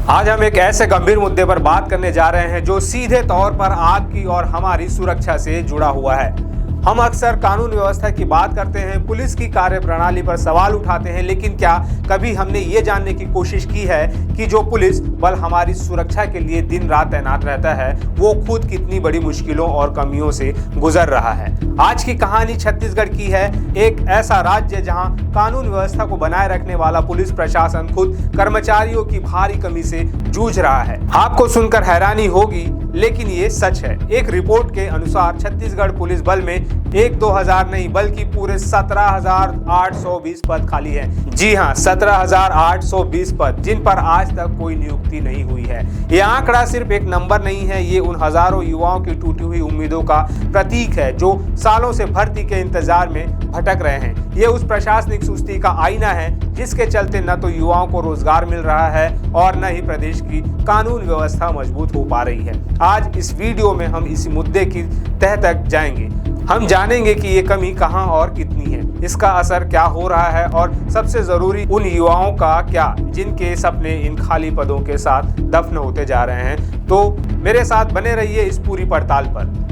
आज हम एक ऐसे गंभीर मुद्दे पर बात करने जा रहे हैं जो सीधे तौर पर आपकी और हमारी सुरक्षा से जुड़ा हुआ है। हम अक्सर कानून व्यवस्था की बात करते हैं, पुलिस की कार्यप्रणाली पर सवाल उठाते हैं, लेकिन क्या कभी हमने ये जानने की कोशिश की है कि जो पुलिस बल हमारी सुरक्षा के लिए दिन रात तैनात रहता है वो खुद कितनी बड़ी मुश्किलों और कमियों से गुजर रहा है। आज की कहानी छत्तीसगढ़ की है, एक ऐसा राज्य जहां कानून व्यवस्था को बनाए रखने वाला पुलिस प्रशासन खुद कर्मचारियों की भारी कमी से जूझ रहा है। आपको सुनकर हैरानी होगी, लेकिन ये सच है। एक रिपोर्ट के अनुसार छत्तीसगढ़ पुलिस बल में 1-2 नहीं बल्कि पूरे 17,820 पद खाली हैं। जी हां, 17,820 पद, जिन पर आज तक कोई नियुक्ति नहीं हुई है। ये आंकड़ा सिर्फ एक नंबर नहीं है, ये उन हजारों युवाओं की टूटी हुई उम्मीदों का प्रतीक है जो सालों से भर्ती के इंतजार में भटक रहे हैं। ये उस प्रशासनिक सुस्ती का आईना है जिसके चलते न तो युवाओं को रोजगार मिल रहा है और न ही प्रदेश की कानून व्यवस्था मजबूत हो पा रही है। आज इस वीडियो में हम इसी मुद्दे की तह तक जाएंगे। हम जानेंगे कि ये कमी कहां और कितनी है, इसका असर क्या हो रहा है और सबसे जरूरी उन युवाओं का क्या जिनके सपने इन खाली पदों के साथ दफन होते जा रहे हैं। तो मेरे साथ बने रहिए इस पूरी पड़ताल पर।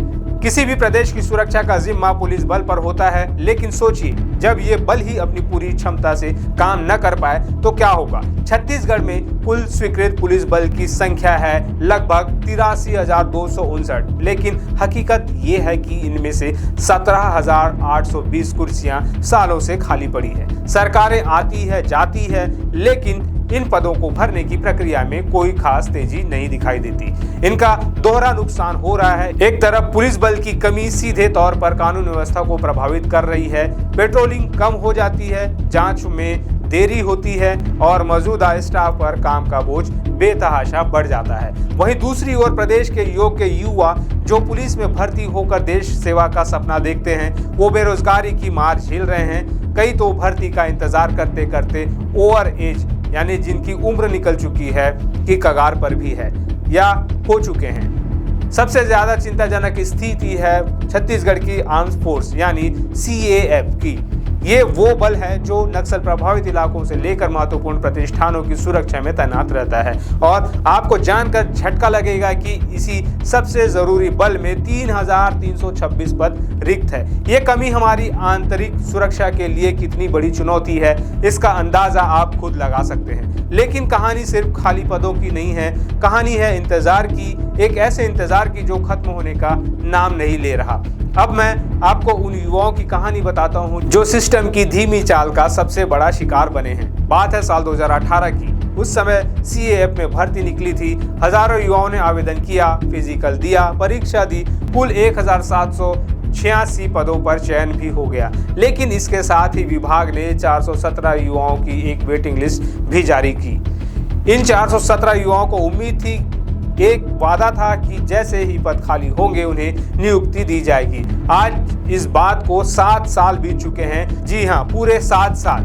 किसी भी प्रदेश की सुरक्षा का जिम्मा पुलिस बल पर होता है, लेकिन सोचिए जब ये बल ही अपनी पूरी क्षमता से काम न कर पाए तो क्या होगा। छत्तीसगढ़ में कुल स्वीकृत पुलिस बल की संख्या है लगभग 83,259, लेकिन हकीकत ये है कि इनमें से 17,820 कुर्सियां सालों से खाली पड़ी है। सरकारें आती है जाती है, लेकिन इन पदों को भरने की प्रक्रिया में कोई खास तेजी नहीं दिखाई देती। इनका दोहरा नुकसान हो रहा है। एक तरफ पुलिस बल की कमी सीधे तौर पर कानून व्यवस्था को प्रभावित कर रही है, पेट्रोलिंग कम हो जाती है, जांच में देरी होती है और मौजूदा स्टाफ पर काम का बोझ बेतहाशा बढ़ जाता है। वहीं दूसरी ओर प्रदेश के योग्य युवा जो पुलिस में भर्ती होकर देश सेवा का सपना देखते हैं, वो बेरोजगारी की मार झेल रहे हैं। कई तो भर्ती का इंतजार करते करते ओवर एज यानी जिनकी उम्र निकल चुकी है की कगार पर भी है या हो चुके हैं। सबसे ज्यादा चिंताजनक स्थिति है छत्तीसगढ़ की आर्म्ड फोर्स यानी CAF की। ये वो बल है जो नक्सल प्रभावित इलाकों से लेकर महत्वपूर्ण प्रतिष्ठानों की सुरक्षा में तैनात रहता है। और आपको जानकर झटका लगेगा कि इसी सबसे जरूरी बल में 3,326 पद रिक्त है। ये कमी हमारी आंतरिक सुरक्षा के लिए कितनी बड़ी चुनौती है, इसका अंदाजा आप खुद लगा सकते हैं। लेकिन कहानी सिर्फ खाली पदों की नहीं है, कहानी है इंतजार की, एक ऐसे इंतजार की जो खत्म होने का नाम नहीं ले रहा। अब मैं आपको उन युवाओं की कहानी बताता हूं जो सिस्टम की धीमी चाल का सबसे बड़ा शिकार बने हैं। बात है साल 2018 की। उस समय CAF में भर्ती निकली थी। हजारों युवाओं ने आवेदन किया, फिजिकल दिया, परीक्षा दी। कुल 1,786 पदों पर चयन भी हो गया। लेकिन इसके साथ ही विभाग ने 417 युवाओं की एक वेटिंग लिस्ट भी जारी की। इन 417 युवाओं को उम्मीद थी, एक वादा था कि जैसे ही पद खाली होंगे उन्हें नियुक्ति दी जाएगी। आज इस बात को 7 साल बीत चुके हैं। जी हां, पूरे 7 साल,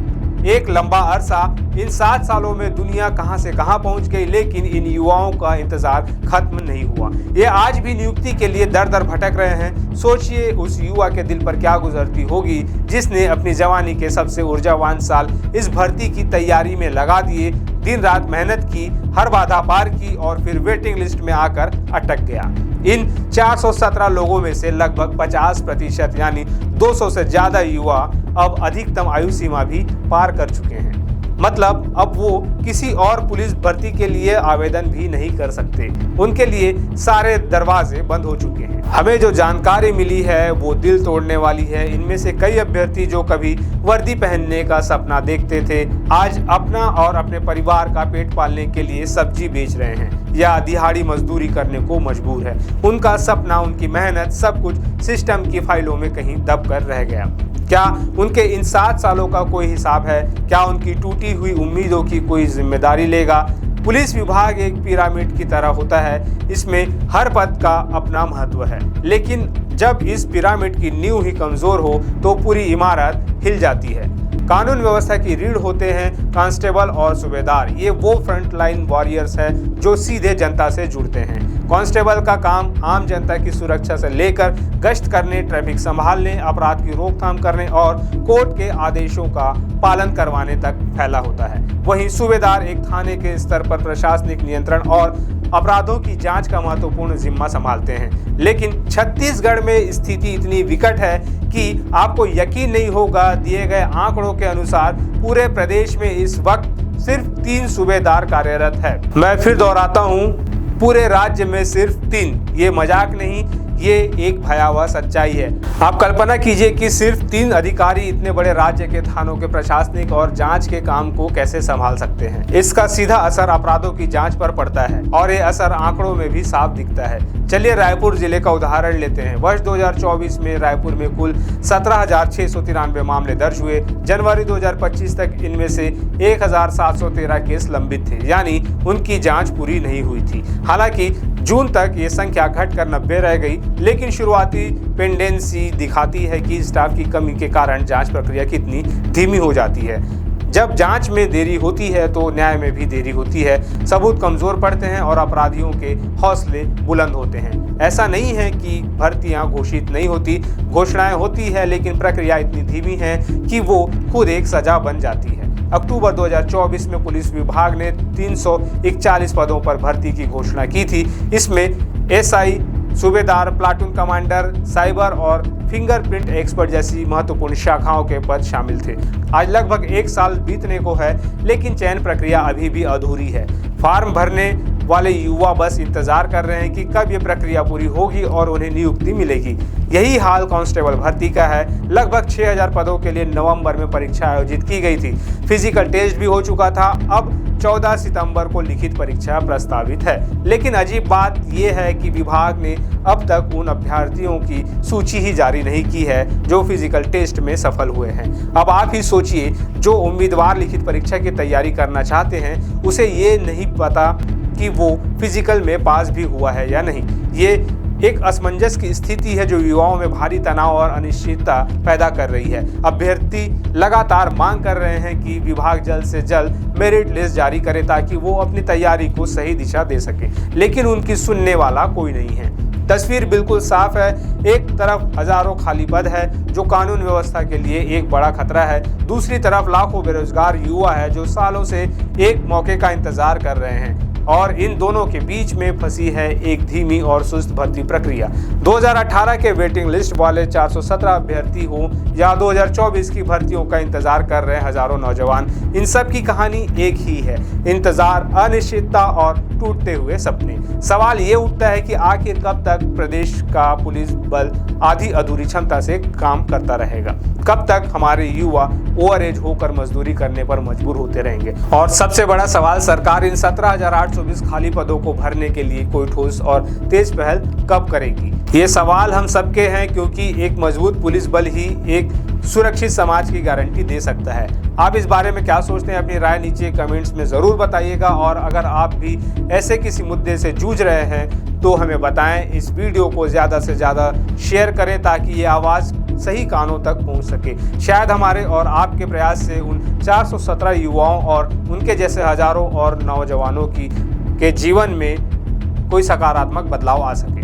एक लंबा अरसा। इन 7 सालों में दुनिया कहां से कहां पहुंच गई, लेकिन इन युवाओं का इंतजार खत्म नहीं हुआ। ये आज भी नियुक्ति के लिए दर दर भटक रहे हैं। सोचिए उस युवा के दिल पर क्या गुजरती होगी जिसने अपनी जवानी के सबसे ऊर्जावान साल इस भर्ती की तैयारी में लगा दिए, दिन रात मेहनत की, हर बाधा पार की और फिर वेटिंग लिस्ट में आकर अटक गया। इन 417 लोगों में से लगभग 50% यानी 200 से ज्यादा युवा अब अधिकतम आयु सीमा भी पार कर चुके हैं। मतलब अब वो किसी और पुलिस भर्ती के लिए आवेदन भी नहीं कर सकते। उनके लिए सारे दरवाजे बंद हो चुके हैं। हमें जो जानकारी मिली है वो दिल तोड़ने वाली है। इनमें से कई अभ्यर्थी जो कभी वर्दी पहनने का सपना देखते थे, आज अपना और अपने परिवार का पेट पालने के लिए सब्जी बेच रहे हैं या दिहाड़ी मजदूरी करने को मजबूर है। उनका सपना, उनकी मेहनत, सब कुछ सिस्टम की फाइलों में कहीं दब कर रह गया। क्या उनके इन 7 सालों का कोई हिसाब है? क्या उनकी टूटी हुई उम्मीदों की कोई जिम्मेदारी लेगा? पुलिस विभाग एक पिरामिड की तरह होता है, इसमें हर पद का अपना महत्व है, लेकिन जब इस पिरामिड की नींव ही कमजोर हो तो पूरी इमारत हिल जाती है। कानून व्यवस्था की रीढ़ होते हैं कांस्टेबल और सूबेदार। ये वो फ्रंट लाइन वॉरियर्स हैं जो सीधे जनता से जुड़ते हैं। कांस्टेबल का काम आम जनता की सुरक्षा से लेकर गश्त करने, ट्रैफिक संभालने, अपराध की रोकथाम करने और कोर्ट के आदेशों का पालन करवाने तक फैला होता है। वहीं सूबेदार एक थाने के स्तर पर प्रशासनिक नियंत्रण और अपराधों की जांच का महत्वपूर्ण जिम्मा संभालते हैं। लेकिन छत्तीसगढ़ में स्थिति इतनी विकट है कि आपको यकीन नहीं होगा, दिए गए आंकड़ों के अनुसार पूरे प्रदेश में इस वक्त सिर्फ 3 सूबेदार कार्यरत है। मैं फिर दोहराता हूं, पूरे राज्य में सिर्फ 3। ये मजाक नहीं, ये एक भयावह सच्चाई है। आप कल्पना कीजिए कि सिर्फ 3 अधिकारी इतने बड़े राज्य के थानों के प्रशासनिक और जांच के काम को कैसे संभाल सकते हैं। इसका सीधा असर अपराधों की जांच पर पड़ता है और ये असर आंकड़ों में भी साफ दिखता है। चलिए रायपुर जिले का उदाहरण लेते हैं। वर्ष 2024 में रायपुर में कुल 17,693 मामले दर्ज हुए। जनवरी 2025 तक इनमें से 1,713 केस लंबित थे, यानी उनकी जांच पूरी नहीं हुई थी। हालांकि जून तक ये संख्या घटकर 90 रह गई, लेकिन शुरुआती पेंडेंसी दिखाती है कि स्टाफ की कमी के कारण जांच प्रक्रिया कितनी धीमी हो जाती है। जब जांच में देरी होती है तो न्याय में भी देरी होती है, सबूत कमजोर पड़ते हैं और अपराधियों के हौसले बुलंद होते हैं। ऐसा नहीं है कि भर्तियां घोषित नहीं होती, घोषणाएं होती है, लेकिन प्रक्रिया इतनी धीमी है कि वो खुद एक सजा बन जाती है। अक्टूबर 2024 में पुलिस विभाग ने 341 पदों पर भर्ती की घोषणा की थी। इसमें एसआई, सूबेदार, प्लाटून कमांडर, साइबर और फिंगरप्रिंट एक्सपर्ट जैसी महत्वपूर्ण शाखाओं के पद शामिल थे। आज लगभग 1 साल बीतने को है, लेकिन चयन प्रक्रिया अभी भी अधूरी है। फॉर्म भरने वाले युवा बस इंतजार कर रहे हैं कि कब ये प्रक्रिया पूरी होगी और उन्हें नियुक्ति मिलेगी। यही हाल कांस्टेबल भर्ती का है। लगभग 6,000 पदों के लिए नवंबर में परीक्षा आयोजित की गई थी। फिजिकल टेस्ट भी हो चुका था। अब 14 सितंबर को लिखित परीक्षा प्रस्तावित है। लेकिन अजीब बात यह है कि विभाग ने अब तक उन अभ्यर्थियों की सूची ही जारी नहीं की है जो फिजिकल टेस्ट में सफल हुए हैं। अब आप ही सोचिए, जो उम्मीदवार लिखित परीक्षा की तैयारी करना चाहते हैं उसे ये नहीं पता कि वो फिजिकल में पास भी हुआ है या नहीं। ये एक असमंजस की स्थिति है जो युवाओं में भारी तनाव और अनिश्चितता पैदा कर रही है। अभ्यर्थी लगातार मांग कर रहे हैं कि विभाग जल्द से जल्द मेरिट लिस्ट जारी करे ताकि वो अपनी तैयारी को सही दिशा दे सके, लेकिन उनकी सुनने वाला कोई नहीं है। तस्वीर बिल्कुल साफ है। एक तरफ हजारों खाली पद है जो कानून व्यवस्था के लिए एक बड़ा खतरा है, दूसरी तरफ लाखों बेरोजगार युवा है जो सालों से एक मौके का इंतजार कर रहे हैं और इन दोनों के बीच में फंसी है एक धीमी और सुस्त भर्ती प्रक्रिया। 2018 के वेटिंग लिस्ट वाले 417 अभ्यर्थी हो या 2024 की भर्तियों का इंतजार कर रहे हजारों नौजवान, इन सब की कहानी एक ही है, इंतजार, अनिश्चितता और टूटते हुए सपने। सवाल ये उठता है कि आखिर कब तक प्रदेश का पुलिस बल आधी अधूरी क्षमता से काम करता रहेगा? कब तक हमारे युवा ओवरएज होकर मजदूरी करने पर मजबूर होते रहेंगे? और सबसे बड़ा सवाल, सरकार इन 17,820 खाली पदों को भरने के लिए कोई ठोस और तेज पहल कब करेगी? ये सवाल हम सबके हैं, क्योंकि एक मजबूत पुलिस बल ही एक सुरक्षित समाज की गारंटी दे सकता है। आप इस बारे में क्या सोचते हैं? अपनी राय नीचे कमेंट्स में ज़रूर बताइएगा और अगर आप भी ऐसे किसी मुद्दे से जूझ रहे हैं तो हमें बताएं। इस वीडियो को ज़्यादा से ज़्यादा शेयर करें ताकि ये आवाज़ सही कानों तक पहुंच सके। शायद हमारे और आपके प्रयास से उन 417 युवाओं और उनके जैसे हजारों और नौजवानों के जीवन में कोई सकारात्मक बदलाव आ सके।